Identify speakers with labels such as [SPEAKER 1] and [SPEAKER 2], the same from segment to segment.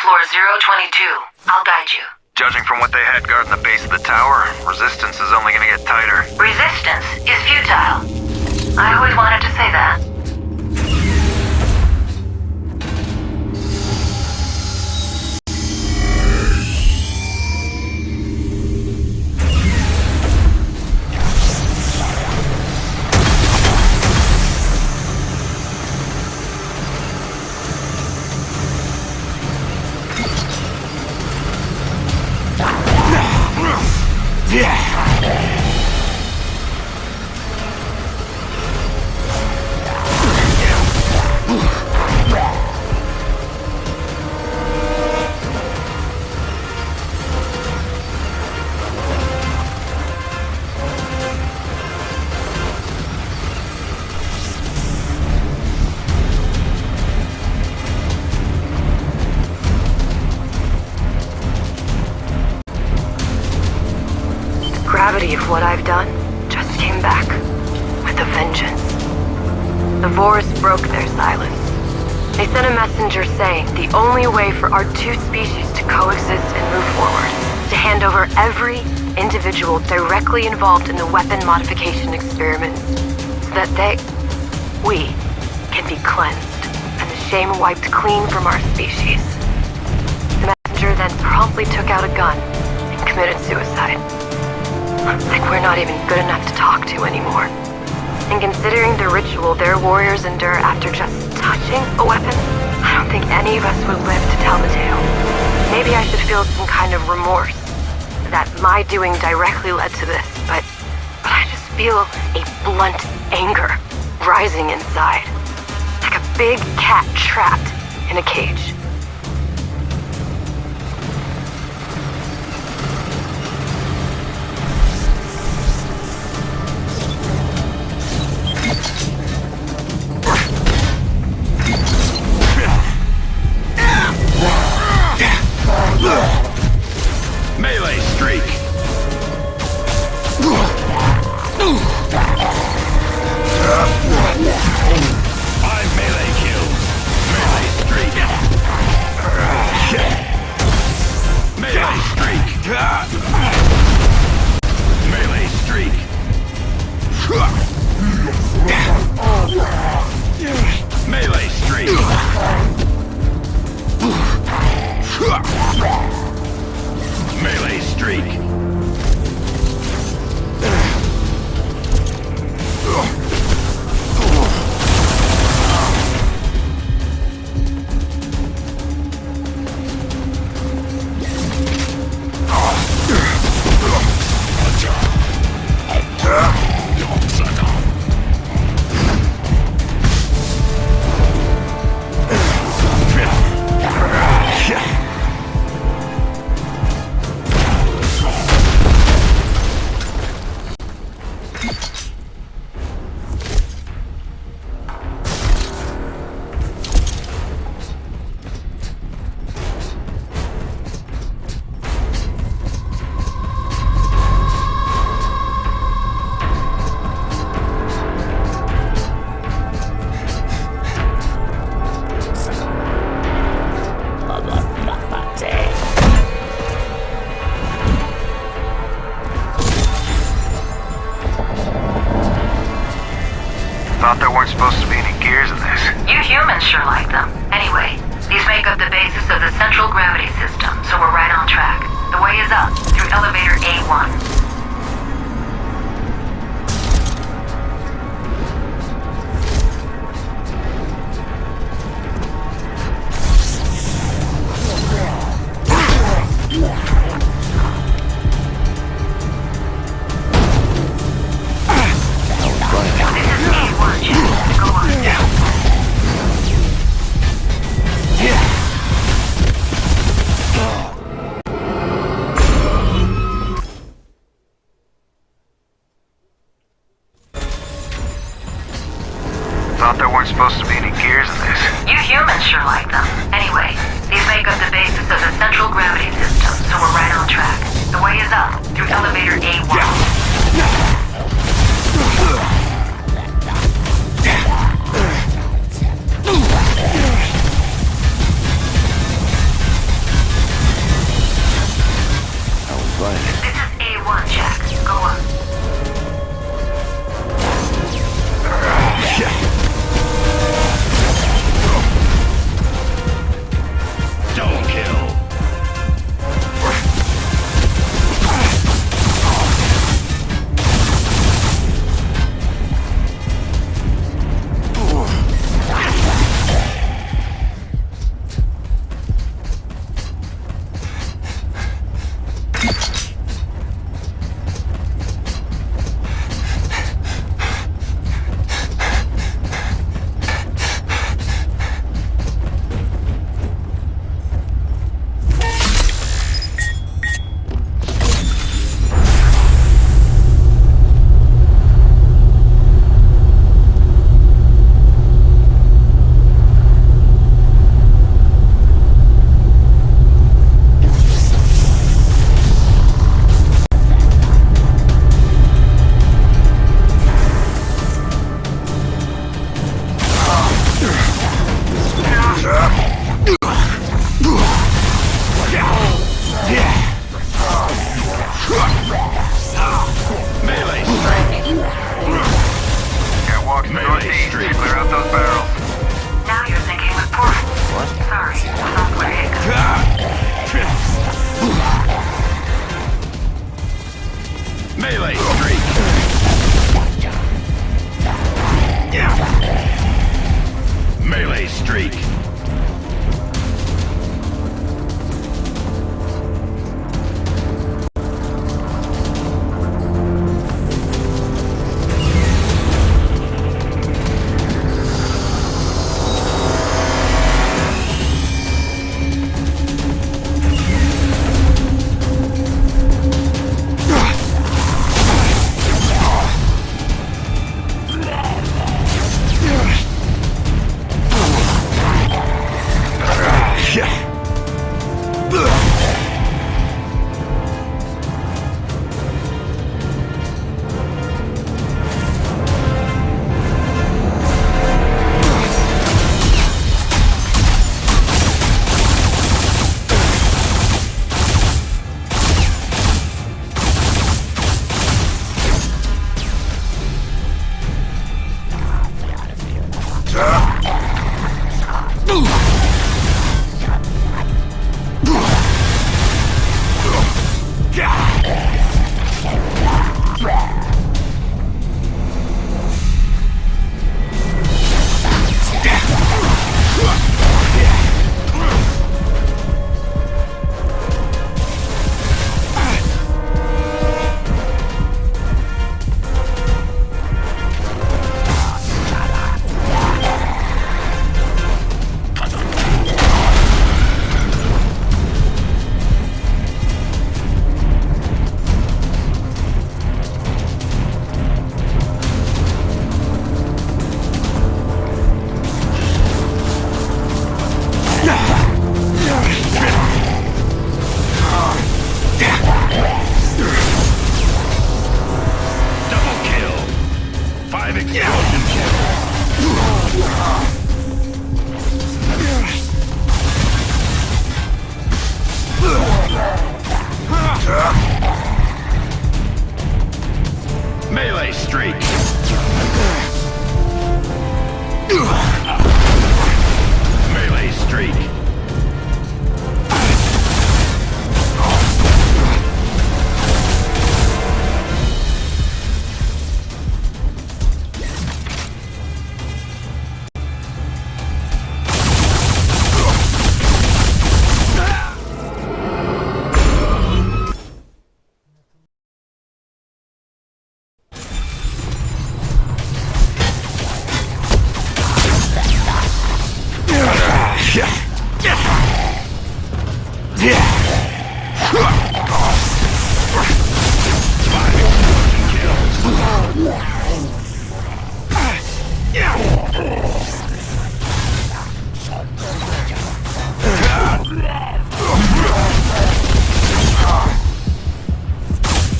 [SPEAKER 1] floor 022. I'll guide you.
[SPEAKER 2] Judging from what they had guarding the base of the tower, resistance is only gonna get tighter.
[SPEAKER 1] Resistance is futile. I always wanted to say that.
[SPEAKER 3] Gravity of what I've done just came back with a vengeance. The Vores broke their silence. They sent a messenger saying the only way for our two species to coexist and move forward is to hand over every individual directly involved in the weapon modification experiments so that we can be cleansed and the shame wiped clean from our species. The messenger then promptly took out a gun and committed suicide. Like we're not even good enough to talk to anymore. And considering the ritual their warriors endure after just touching a weapon, I don't think any of us would live to tell the tale. Maybe I should feel some kind of remorse that my doing directly led to this, but I just feel a blunt anger rising inside. Like a big cat trapped in a cage.
[SPEAKER 2] Melee streak! 5 melee kills. Melee streak. Melee streak. Melee streak. Melee streak. Melee streak.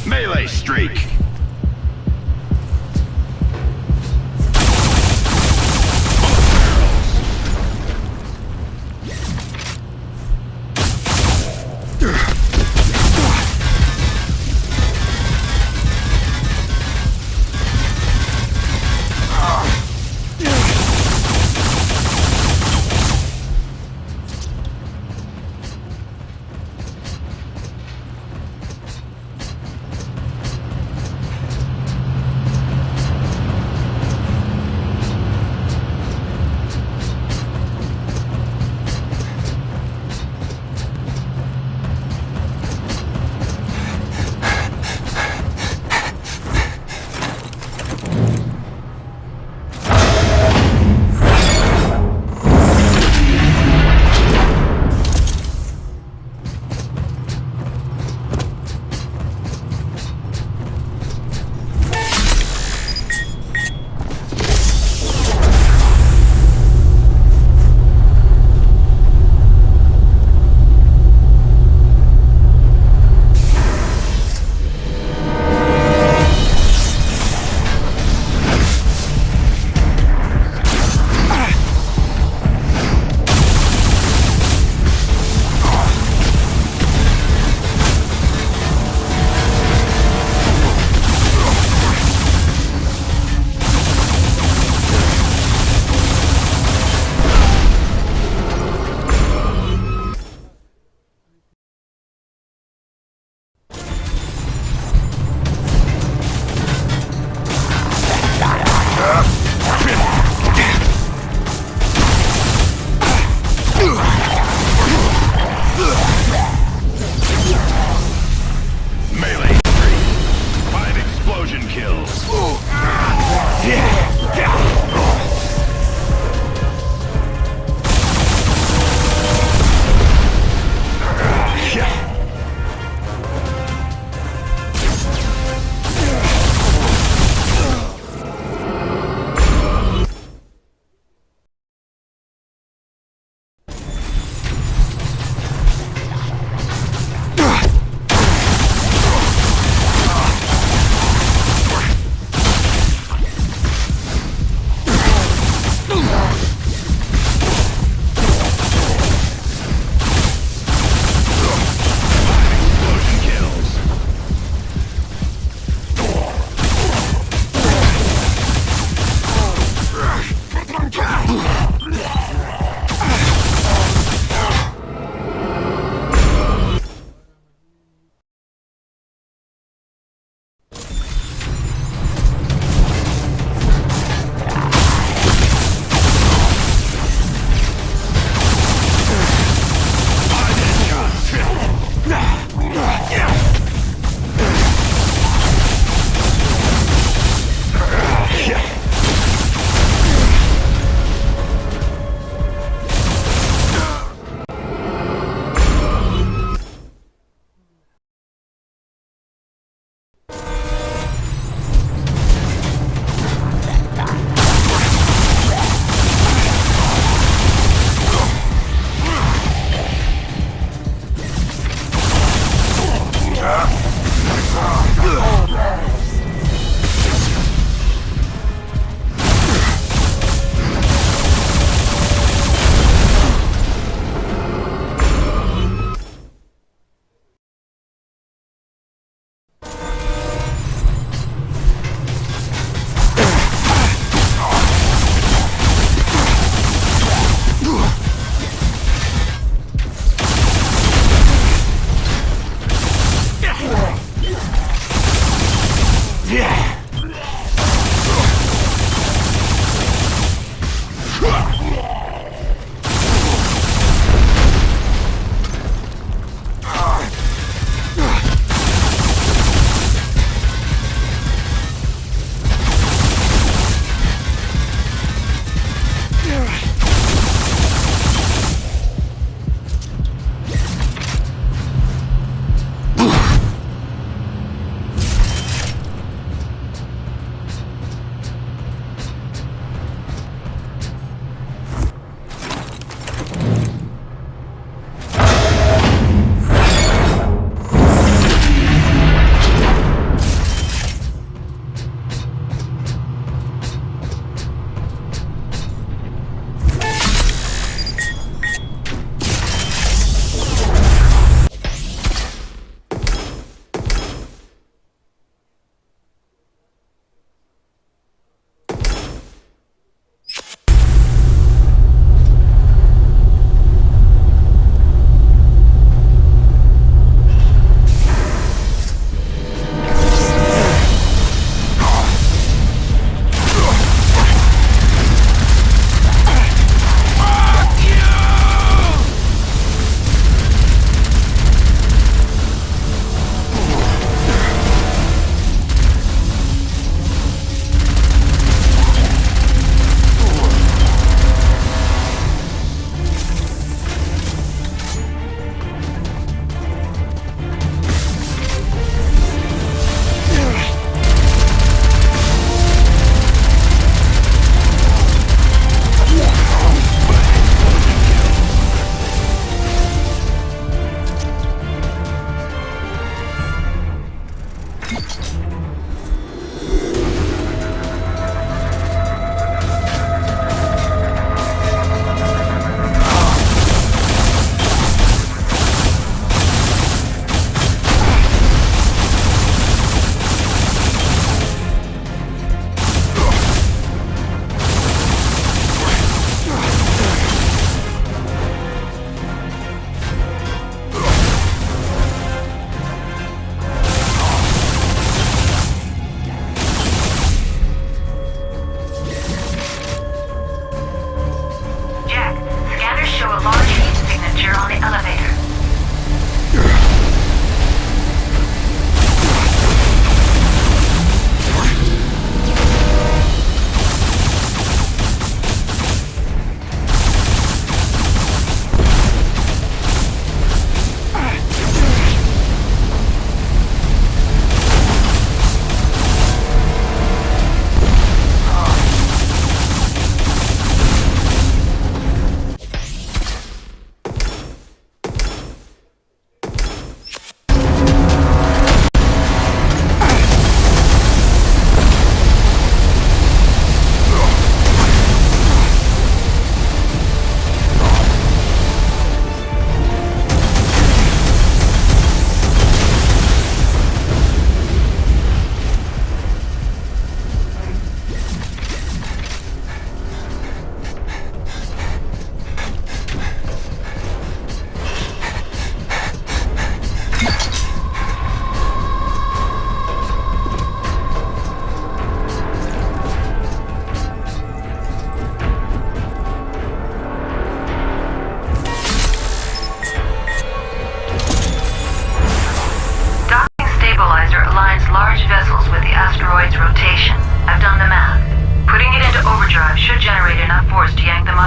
[SPEAKER 4] Melee streak.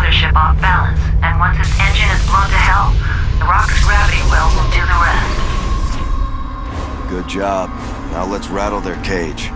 [SPEAKER 1] mothership off balance, and once its engine is blown to hell, the rocket's gravity well will do the rest.
[SPEAKER 4] Good job. Now let's rattle their cage.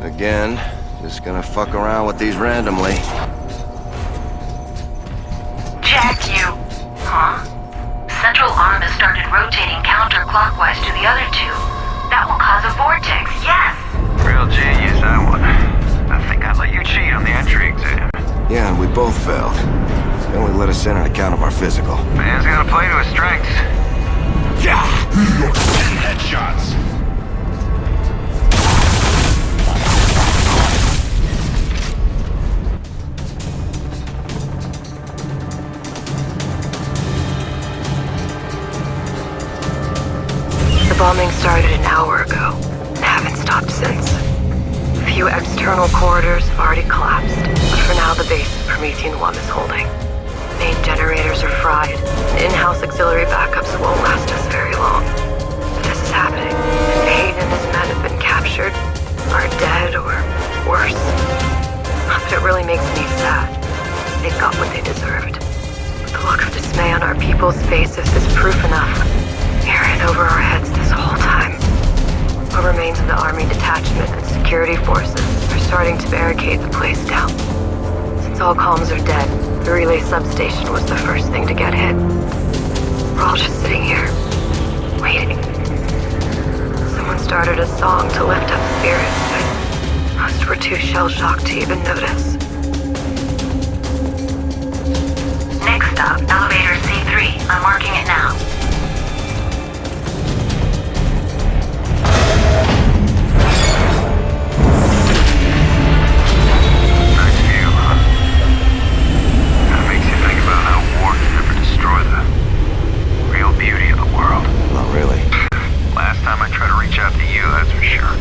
[SPEAKER 4] Again, just gonna fuck around with these randomly.
[SPEAKER 1] Jack, you... Huh? Central arm has started rotating counterclockwise to the other two. That will cause a vortex, yes!
[SPEAKER 2] Real genius, that one. I think I let you cheat on the entry exam.
[SPEAKER 4] Yeah, and we both failed. They only let us in on account of our physical.
[SPEAKER 2] Man's gotta play to his strengths.
[SPEAKER 5] Yeah! 10 headshots!
[SPEAKER 3] The bombing started an hour ago, and haven't stopped since. A few external corridors have already collapsed, but for now the base of Promethean 1 is holding. Main generators are fried, and in-house auxiliary backups won't last us very long. But this is happening, and Payne and his men have been captured, are dead, or worse. Not that it really makes me sad. They got what they deserved. But the look of dismay on our people's faces is proof enough. Here and over our heads this whole time. What remains of the army detachment and security forces are starting to barricade the place down. Since all comms are dead, the relay substation was the first thing to get hit. We're all just sitting here, waiting. Someone started a song to lift up spirits, but most were too shell-shocked to even notice.
[SPEAKER 1] Next stop, elevator C3. I'm marking it now.
[SPEAKER 2] Nice view, huh? That makes you think about how war can never destroy the real beauty of the world.
[SPEAKER 4] Not really.
[SPEAKER 2] Last time I tried to reach out to you, that's for sure.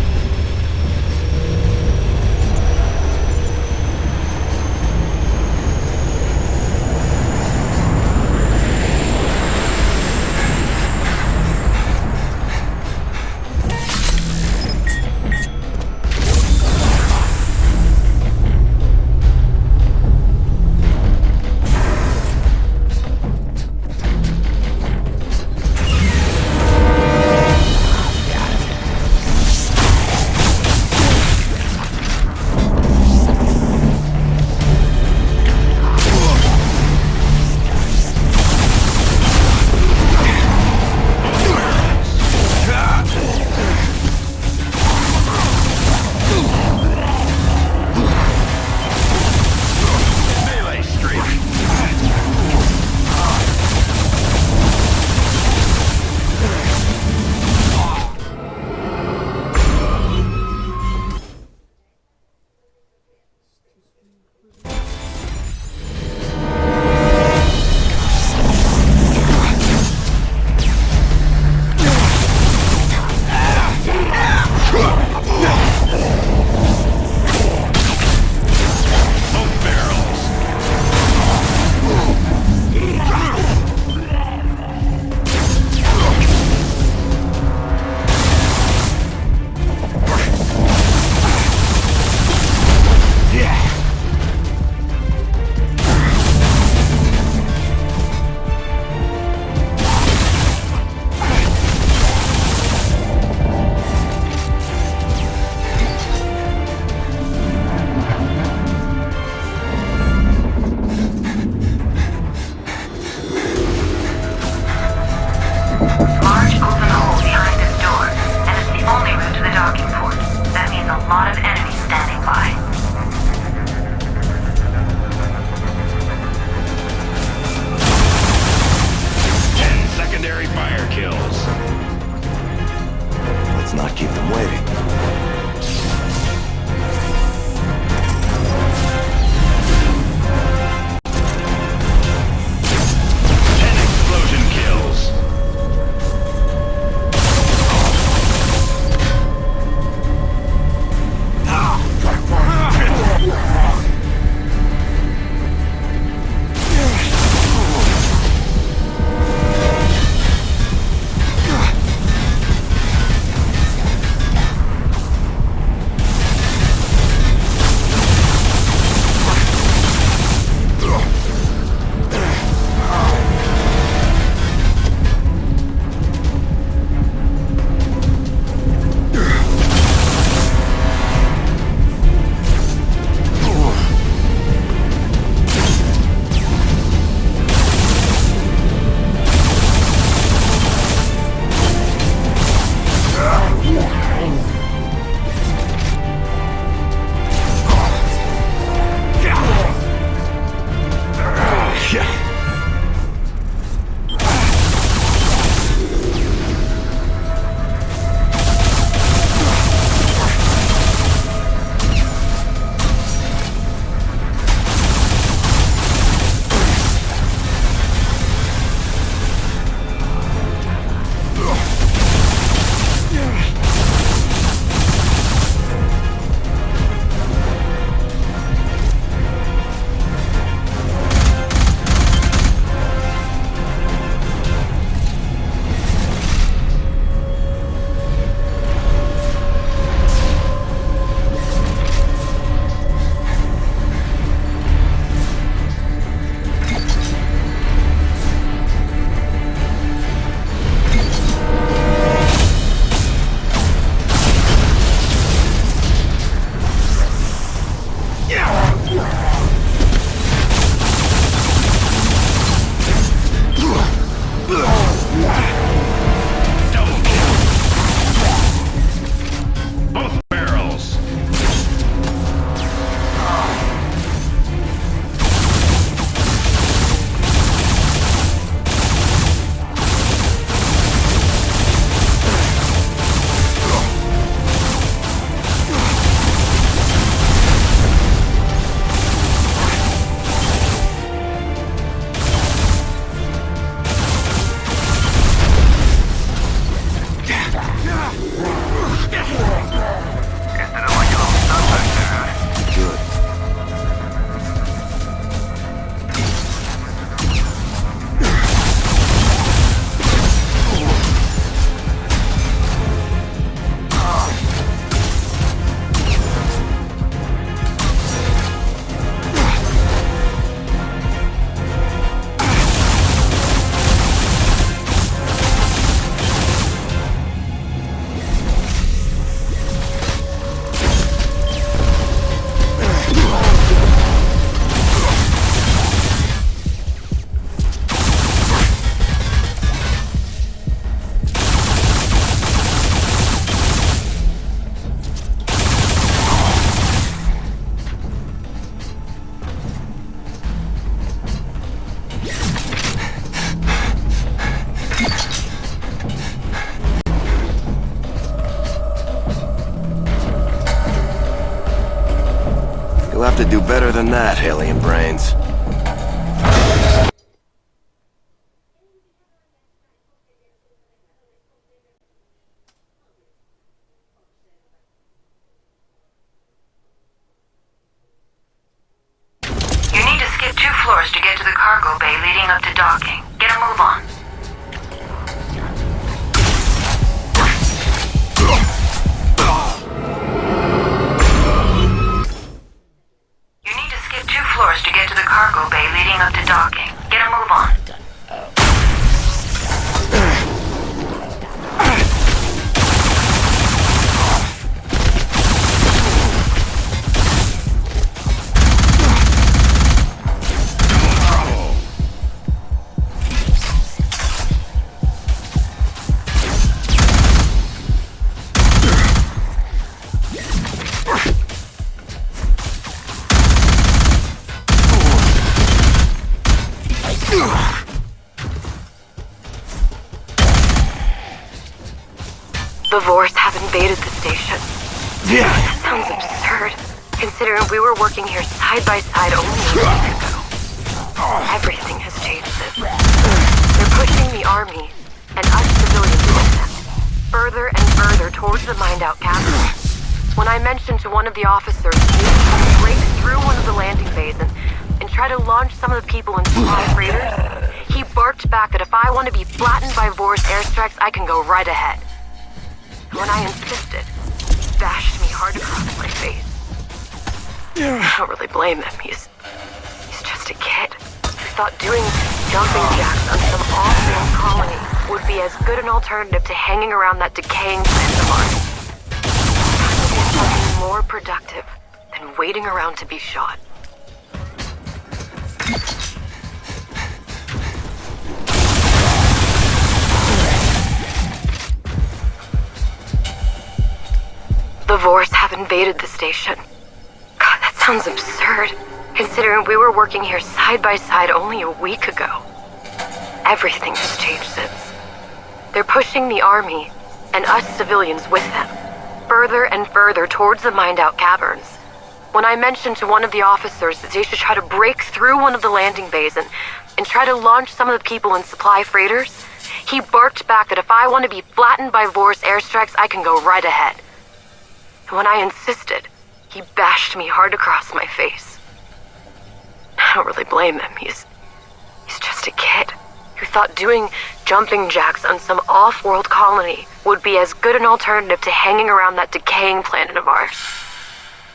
[SPEAKER 4] have to do better than that, alien brains.
[SPEAKER 1] You need to skip 2 floors to get to the cargo bay leading up to docking. Get a move on. You need to skip 2 floors to get to the cargo bay leading up to docking. Get a move on.
[SPEAKER 3] The Vors have invaded the station.
[SPEAKER 4] Yeah.
[SPEAKER 3] That sounds absurd, considering we were working here side by side only a week ago. Everything has changed since. They're pushing the army, and us civilians with them, further and further towards the mined-out cavern. When I mentioned to one of the officers they should break through one of the landing bays and try to launch some of the people in supply freighters, he barked back that if I want to be flattened by Vors airstrikes, I can go right ahead. When I insisted, he bashed me hard across my face. I don't really blame him. He's just a kid who thought doing jumping jacks on some off-world colony would be as good an alternative to hanging around that decaying planet of ours. Something more productive than waiting around to be shot. The Vors have invaded the station. God, that sounds absurd, considering we were working here side by side only a week ago. Everything has changed since. They're pushing the army, and us civilians with them, further and further towards the mined-out caverns. When I mentioned to one of the officers that they should try to break through one of the landing bays and try to launch some of the people in supply freighters, he barked back that if I want to be flattened by Vors airstrikes, I can go right ahead. And when I insisted, he bashed me hard across my face. I don't really blame him. He's just a kid who thought doing jumping jacks on some off-world colony would be as good an alternative to hanging around that decaying planet of ours.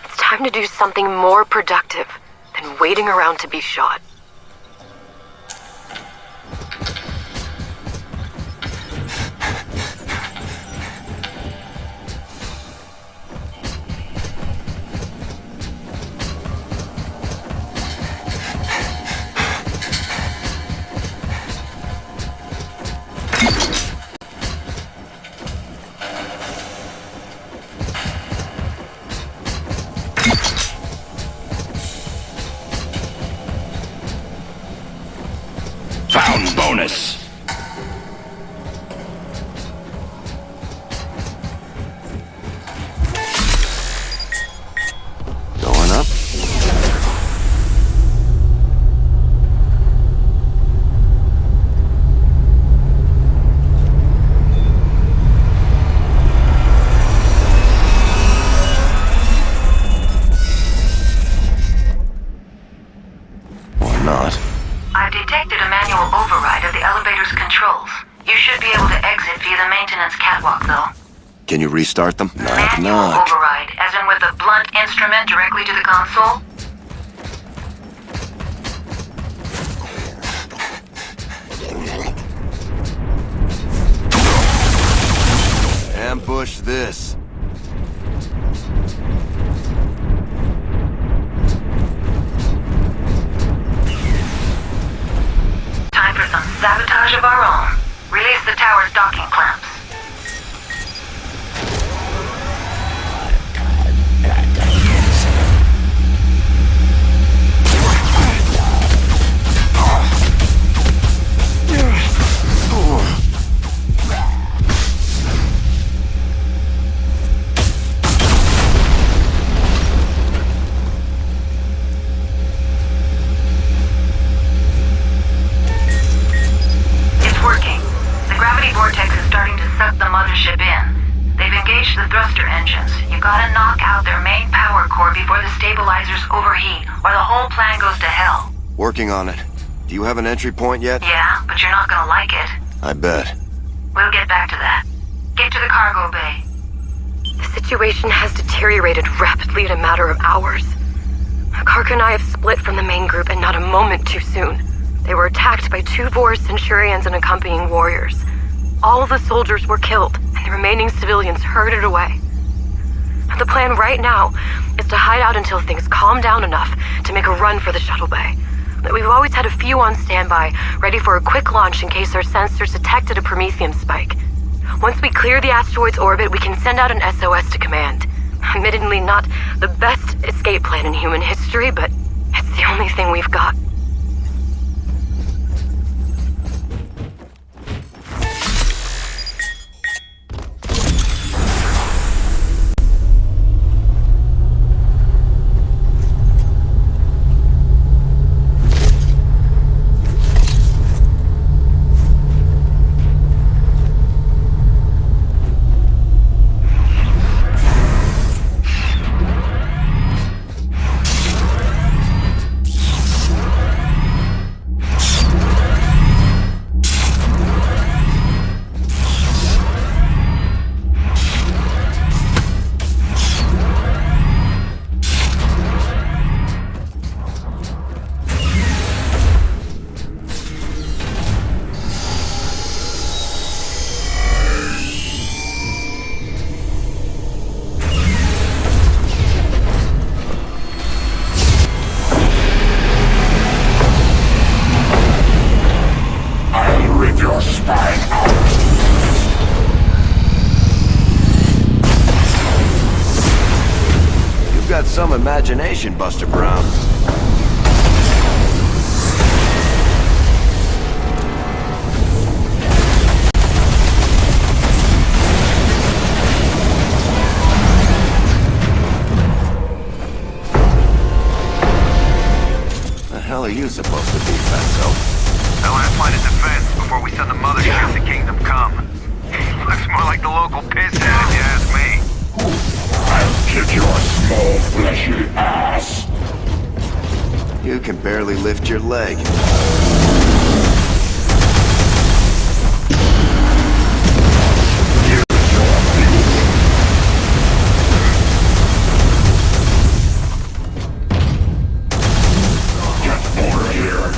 [SPEAKER 3] It's time to do something more productive than waiting around to be shot.
[SPEAKER 5] Found bonus.
[SPEAKER 4] Going up? Or not.
[SPEAKER 1] I've detected a manual override of the elevator's controls. You should be able to exit via the maintenance catwalk, though.
[SPEAKER 4] Can you restart them? Knock,
[SPEAKER 1] Manual
[SPEAKER 4] knock.
[SPEAKER 1] override, as in with a blunt instrument directly to the console?
[SPEAKER 4] Ambush this.
[SPEAKER 1] Time for some sabotage of our own. Release the tower's docking clamps. Gotta knock out their main power core before the stabilizers overheat, or the whole plan goes to hell.
[SPEAKER 4] Working on it. Do you have an entry point yet?
[SPEAKER 1] Yeah, but you're not gonna like it.
[SPEAKER 4] I bet.
[SPEAKER 1] We'll get back to that. Get to the cargo bay.
[SPEAKER 3] The situation has deteriorated rapidly in a matter of hours. Karka and I have split from the main group, and not a moment too soon. They were attacked by 2 Vor Centurions and accompanying warriors. All of the soldiers were killed, and the remaining civilians herded away. The plan right now is to hide out until things calm down enough to make a run for the shuttle bay. We've always had a few on standby, ready for a quick launch in case our sensors detected a Prometheum spike. Once we clear the asteroid's orbit, we can send out an SOS to command. Admittedly not the best escape plan in human history, but it's the only thing we've got.
[SPEAKER 4] Some imagination, Buster Brown. The hell are you supposed to be, Fatso?
[SPEAKER 2] The last line of defense before we send the mothership to Kingdom Come. Looks more like the local pisshead, if you ask me.
[SPEAKER 5] I'll kick your small, fleshy ass.
[SPEAKER 4] You can barely lift your leg.
[SPEAKER 5] Get over here.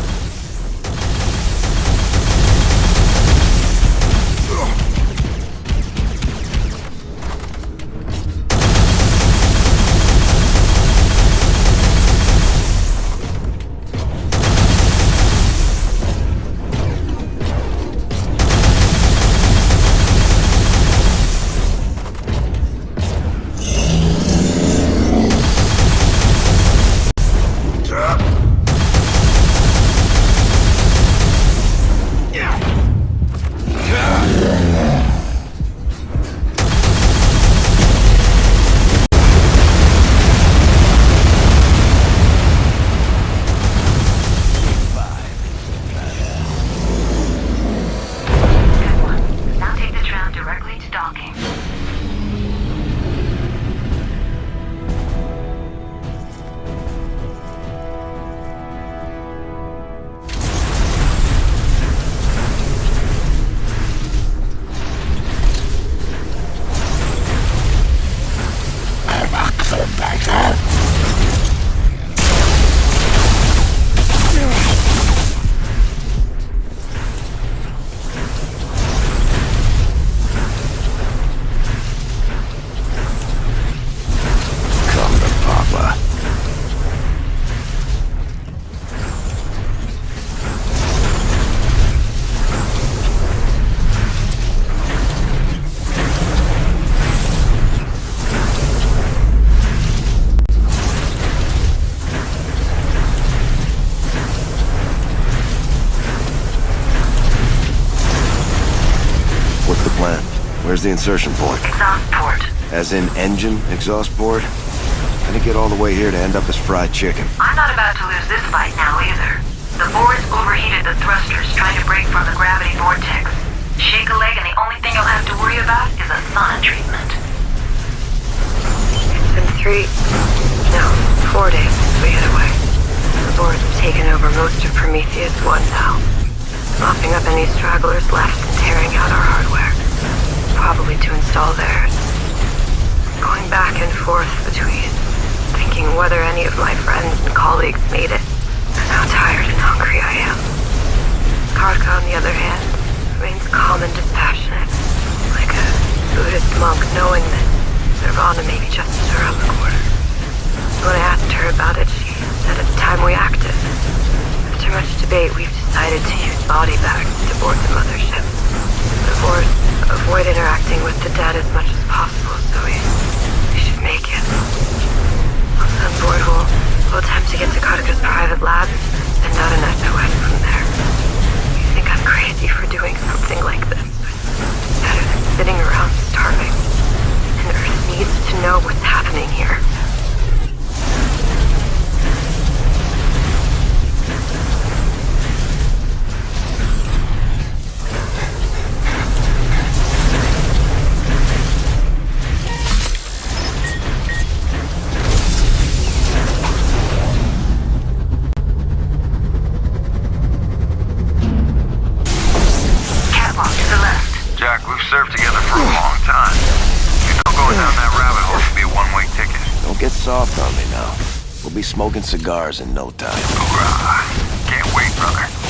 [SPEAKER 4] Where's the insertion point?
[SPEAKER 1] Exhaust port.
[SPEAKER 4] As in engine exhaust port? I didn't get all the way here to end up as fried chicken.
[SPEAKER 1] I'm not about to lose this fight now either. The Boars overheated the thrusters trying to break from the gravity vortex. Shake a leg and the only thing you'll have to worry about is a sauna treatment.
[SPEAKER 3] No, 4 days since we hid away. The Boars have taken over most of Prometheus 1 now, mopping up any stragglers left and tearing out our hardware, probably to install theirs. Going back and forth between thinking whether any of my friends and colleagues made it, and how tired and hungry I am. Karka, on the other hand, remains calm and dispassionate, like a Buddhist monk knowing that Nirvana may be just around the corner. When I asked her about it, she said at the time we acted. After much debate, we've decided to use body bags to board the mothership. The Board avoid interacting with the dead as much as possible, so we should make it. Once on board, we'll attempt to get to Karka's private lab and out an SOS from there. You think I'm crazy for doing something like this, but better than sitting around starving. And Earth needs to know what's happening here.
[SPEAKER 1] Catwalk to the left.
[SPEAKER 2] Jack, we've served together for a long time. You know going down that rabbit hole should be a one-way ticket.
[SPEAKER 4] Don't get soft on me now. We'll be smoking cigars in no time.
[SPEAKER 2] Hoorah. Can't wait, brother.